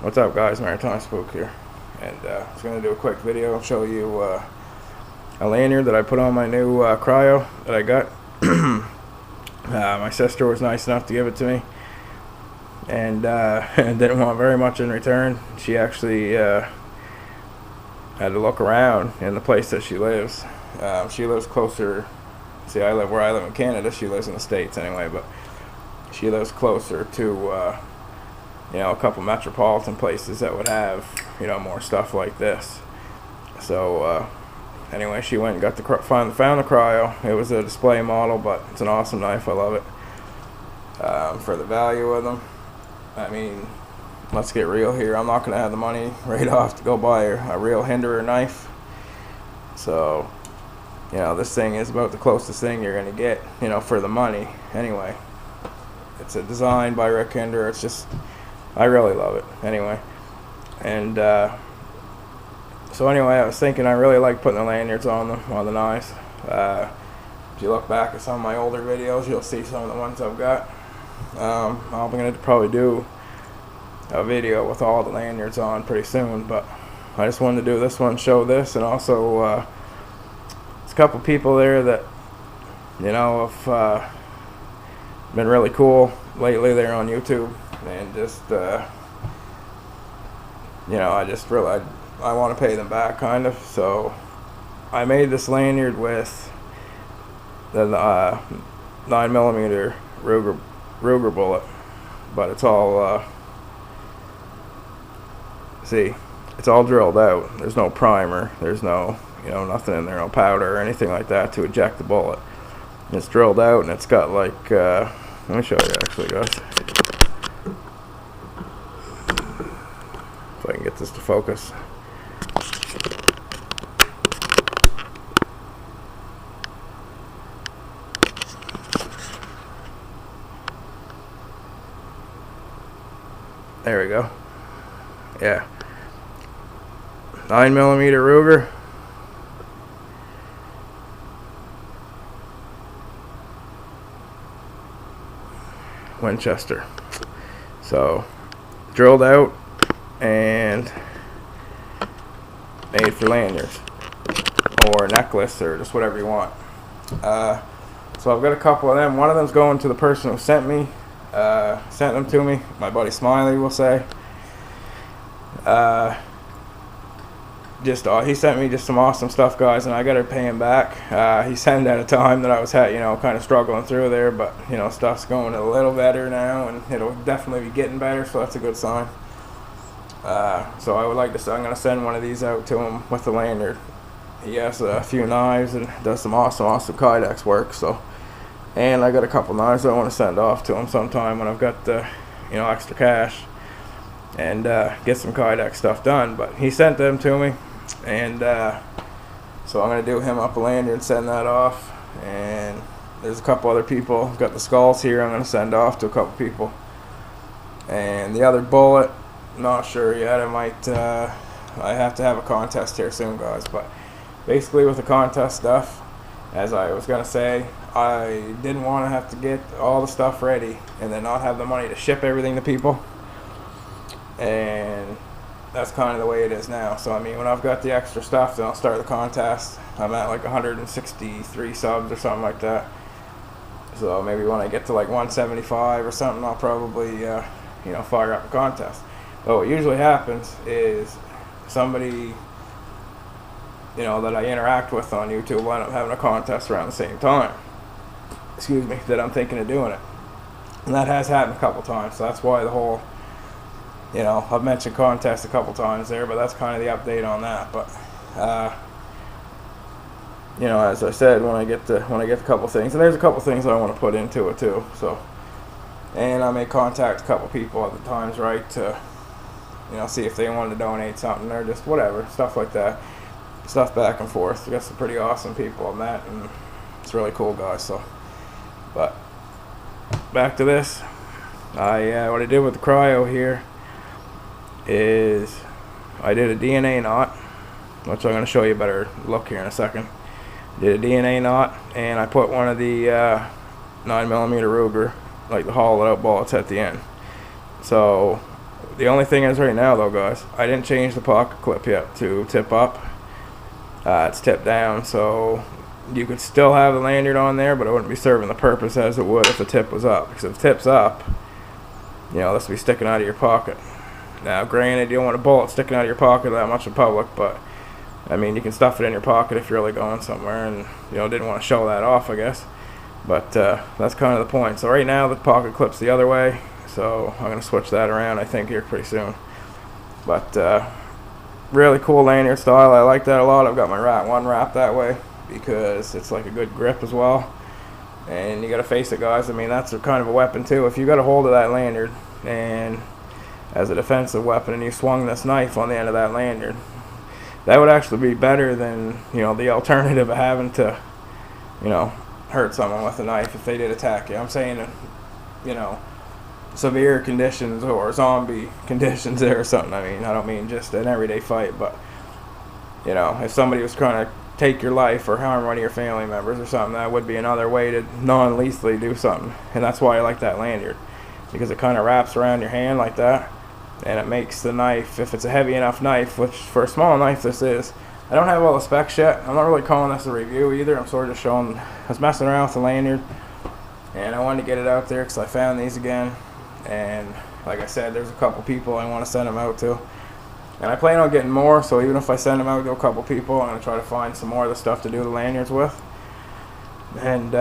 What's up, guys? Maritime Spook here, and I was going to do a quick video and show you a lanyard that I put on my new cryo that I got. My sister was nice enough to give it to me, and didn't want very much in return. She actually had to look around in the place that she lives. She lives closer. See, I live where I live in Canada. She lives in the States anyway, but she lives closer to a couple metropolitan places that would have more stuff like this. So anyway, she went and got found the cryo. It was a display model, but it's an awesome knife. I love it. For the value of them, I mean, let's get real here. I'm not going to have the money right off to go buy a real hinderer knife. So this thing is about the closest thing you're going to get for the money. Anyway, it's a design by Rick Hinderer. It's just, I really love it anyway. And so anyway, I was thinking I really like putting the lanyards on the knives. If you look back at some of my older videos, you'll see some of the ones I've got. I'm going to probably do a video with all the lanyards on pretty soon, but I just wanted to do this one, show this, and also there's a couple people there that have been really cool lately. They're on YouTube, and just I want to pay them back, kind of. So I made this lanyard with the 9mm Ruger bullet, but it's all see, it's all drilled out. There's no primer, there's no nothing in there, no powder or anything like that to eject the bullet. It's drilled out, and it's got like let me show you actually, guys, if I can get this to focus. There we go. Yeah, 9mm Ruger. Winchester. So drilled out and made for lanyards or necklace or just whatever you want. So I've got a couple of them. One of them's going to the person who sent them to me. My buddy Smiley, will say. He sent me just some awesome stuff, guys, and I gotta pay him back. He sent it at a time that I was kind of struggling through there, but stuff's going a little better now, and it'll definitely be getting better, so that's a good sign. So I would like to. I'm gonna send one of these out to him with the lanyard. He has a few knives and does some awesome Kydex work. So, and I got a couple knives I want to send off to him sometime when I've got the extra cash, and get some Kydex stuff done. But he sent them to me, and so I'm going to do him up a lanyard and send that off. And there's a couple other people. I've got the skulls here I'm going to send off to a couple people. And the other bullet, not sure yet. I have to have a contest here soon, guys. But basically with the contest stuff, as I was going to say, I didn't want to have to get all the stuff ready and then not have the money to ship everything to people. And that's kind of the way it is now. So I mean, when I've got the extra stuff, then I'll start the contest. I'm at like 163 subs or something like that. So maybe when I get to like 175 or something, I'll probably fire up a contest. But what usually happens is somebody that I interact with on YouTube will end up having a contest around the same time. Excuse me, that I'm thinking of doing it. And that has happened a couple times. So that's why the whole I've mentioned contest a couple times there, but that's kind of the update on that. But as I said, when I get a couple things, and there's a couple things I want to put into it too. So, and I may contact a couple people at the times, right, to see if they wanted to donate something or just whatever stuff like that, stuff back and forth. We got some pretty awesome people on that, and it's really cool, guys. So, but back to this. What I did with the cryo here is I did a DNA knot, which I'm going to show you a better look here in a second. Did a DNA knot, and I put one of the 9mm Ruger, like the hollowed out bullets at the end. So The only thing is right now though, guys, I didn't change the pocket clip yet to tip up. It's tipped down, so you could still have the lanyard on there, but it wouldn't be serving the purpose as it would if the tip was up. Because if the tip's up, you know, this would be sticking out of your pocket. Now, granted, you don't want a bullet sticking out of your pocket that much in public, but I mean, you can stuff it in your pocket if you're really going somewhere, and you know, didn't want to show that off, I guess. But that's kind of the point. So right now, the pocket clip's the other way, so I'm gonna switch that around, I think, here pretty soon. But really cool lanyard style. I like that a lot. I've got my one wrapped that way because it's like a good grip as well. And you gotta face it, guys, I mean, that's a kind of a weapon too. If you got a hold of that lanyard and as a defensive weapon and you swung this knife on the end of that lanyard, that would actually be better than, you know, the alternative of having to, you know, hurt someone with a knife if they did attack you. I'm saying, you know, severe conditions or zombie conditions there or something. I mean, I don't mean just an everyday fight, but you know, if somebody was trying to take your life or harm one of your family members or something, that would be another way to non-lethally do something. And that's why I like that lanyard, because it kind of wraps around your hand like that, and it makes the knife, if it's a heavy enough knife, which for a small knife this is. I don't have all the specs yet. I'm not really calling this a review either. I'm sort of just showing. I was messing around with the lanyard and I wanted to get it out there because I found these again, and like I said, there's a couple people I want to send them out to, and I plan on getting more. So even if I send them out to a couple people, I'm going to try to find some more of the stuff to do the lanyards with, and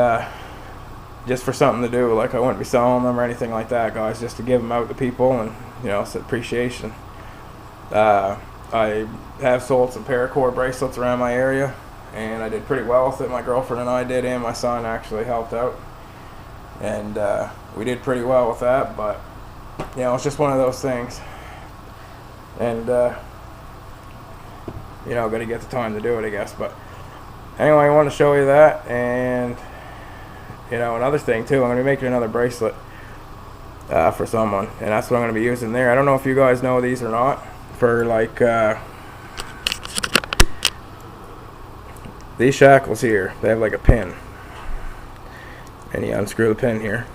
just for something to do. Like, I wouldn't be selling them or anything like that, guys, just to give them out to people, and you know, it's appreciation. I have sold some Paracord bracelets around my area, and I did pretty well with it. My girlfriend and I did, and my son actually helped out, and we did pretty well with that. But you know, it's just one of those things, and you know, got to get the time to do it, I guess. But anyway, I want to show you that, and you know, another thing too, I'm going to be making another bracelet for someone, and that's what I'm going to be using there. I don't know if you guys know these or not. For like these shackles here, they have like a pin, and you unscrew the pin here,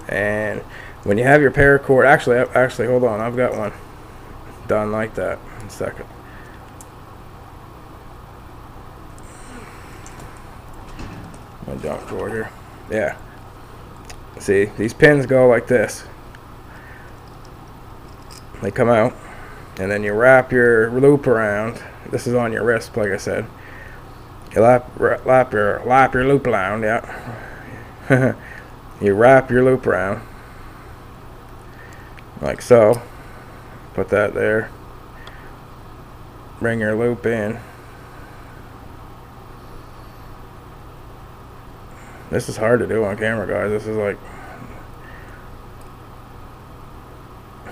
and when you have your paracord, actually hold on, I've got one done like that. In a second. My junk drawer here. Yeah, see, these pins go like this. They come out, and then you wrap your loop around. This is on your wrist, like I said. You lap your loop around, yeah. You wrap your loop around, like so. Put that there. Bring your loop in. This is hard to do on camera, guys. This is like,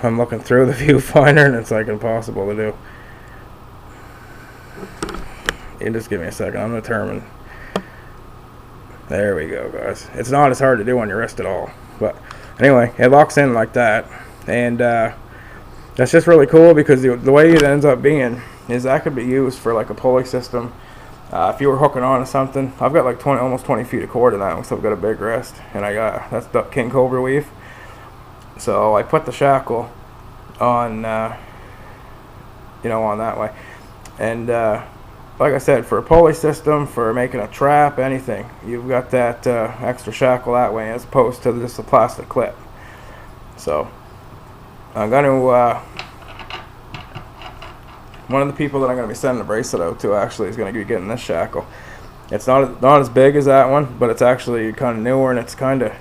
I'm looking through the viewfinder and it's like impossible to do. You just give me a second. I'm determined. There we go, guys. It's not as hard to do on your wrist at all. But anyway, it locks in like that, and that's just really cool because the way it ends up being is that could be used for like a pulley system. If you were hooking on to something, I've got like almost 20 feet of cord in that one, so I've got a big wrist, and that's the King Cobra weave. So I put the shackle on, you know, on that way, and like I said, for a pulley system, for making a trap, anything, you've got that extra shackle that way, as opposed to just a plastic clip. So I'm going to, one of the people that I'm going to be sending the bracelet out to actually is going to be getting this shackle. It's not as big as that one, but it's actually kind of newer, and it's kind of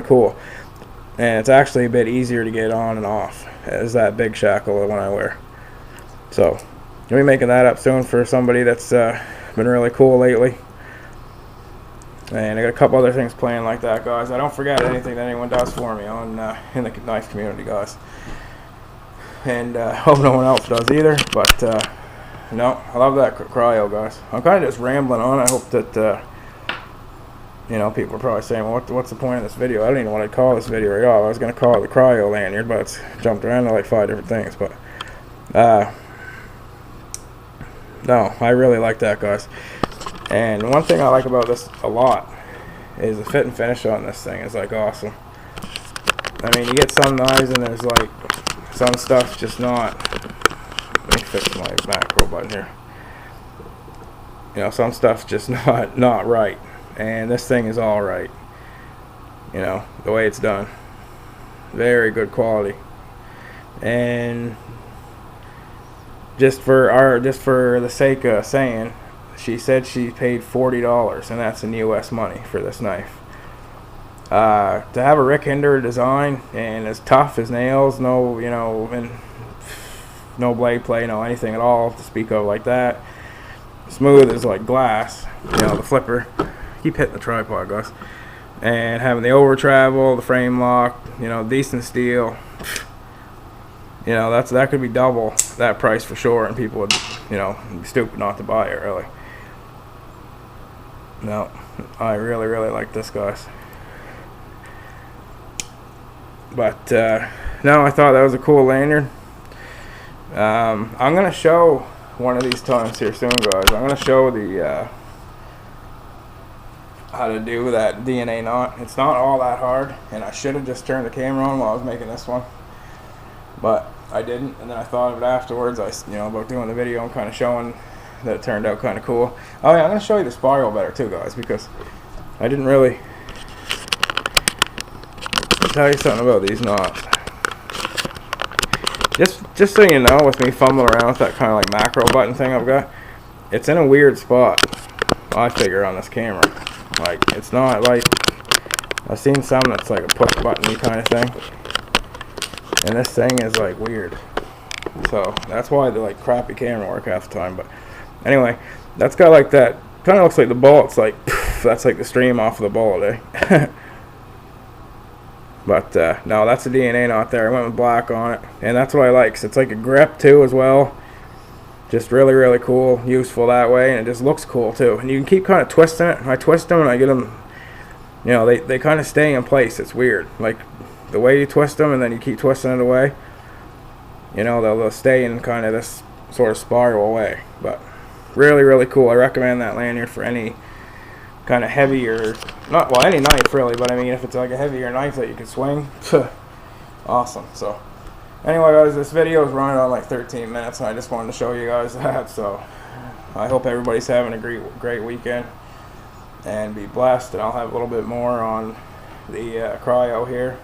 cool. And it's actually a bit easier to get on and off as that big shackle the one I wear. So I'll be making that up soon for somebody that's been really cool lately. And I got a couple other things planned like that, guys. I don't forget anything that anyone does for me on in the knife community, guys. And hope no one else does either. But no, I love that cryo, guys. I'm kind of just rambling on. I hope that you know, people are probably saying, well, what's the point of this video? I don't even want to call this video at all. I was going to call it the cryo lanyard, but it's jumped around to like 5 different things. But no, I really like that, guys. And one thing I like about this a lot is the fit and finish on this thing is like awesome. I mean, you get some knives and there's like some stuff just not. Let me fix my macro button here. You know, some stuff's just not right, and this thing is all right. You know, the way it's done, very good quality. And just for the sake of saying, she said she paid $40, and that's in US money for this knife. To have a Rick Hinder design and as tough as nails, no, you know, and no blade play, no anything at all to speak of like that. Smooth as like glass, you know, the flipper. Keep hitting the tripod, guys. And having the over travel, the frame lock, you know, decent steel. You know, that could be double that price for sure, and people would, you know, be stupid not to buy it, really. No, I really, really like this, guys. But no, I thought that was a cool lanyard. I'm gonna show one of these times here soon, guys. I'm gonna show the how to do that DNA knot. It's not all that hard, and I should have just turned the camera on while I was making this one, but I didn't. And then I thought of it afterwards. About doing the video and kind of showing that it turned out kind of cool. Oh yeah, I'm gonna show you the spiral better too, guys, because I didn't really tell you something about these knots. Just so you know, with me fumbling around with that kind of like macro button thing I've got, it's in a weird spot, I figure, on this camera. Like, it's not like, I've seen some that's like a push button-y kind of thing, and this thing is like weird. So that's why the like crappy camera work half the time. But anyway, that's got like that, kind of looks like the bullet's like, that's like the stream off of the bullet, eh? But no, that's a DNA knot there. I went with black on it, and that's what I like. 'Cause it's like a grip too as well. Just really, really cool, useful that way, and it just looks cool too. And you can keep kind of twisting it. I twist them and I get them, you know, they kind of stay in place. It's weird, like the way you twist them and then you keep twisting it away. You know, they'll stay in kind of this sort of spiral way. But really, really cool. I recommend that lanyard for any kind of heavier, any knife really, but I mean if it's like a heavier knife that you can swing, awesome. So anyway, guys, this video is running on like 13 minutes, and I just wanted to show you guys that. So I hope everybody's having a great weekend, and be blessed. And I'll have a little bit more on the cryo here,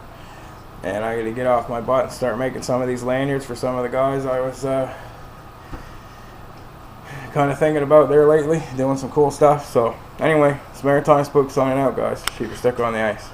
and I got to get off my butt and start making some of these lanyards for some of the guys I was kind of thinking about there lately, doing some cool stuff. So anyway, it's Maritime Spook signing out, guys. Keep your stick on the ice.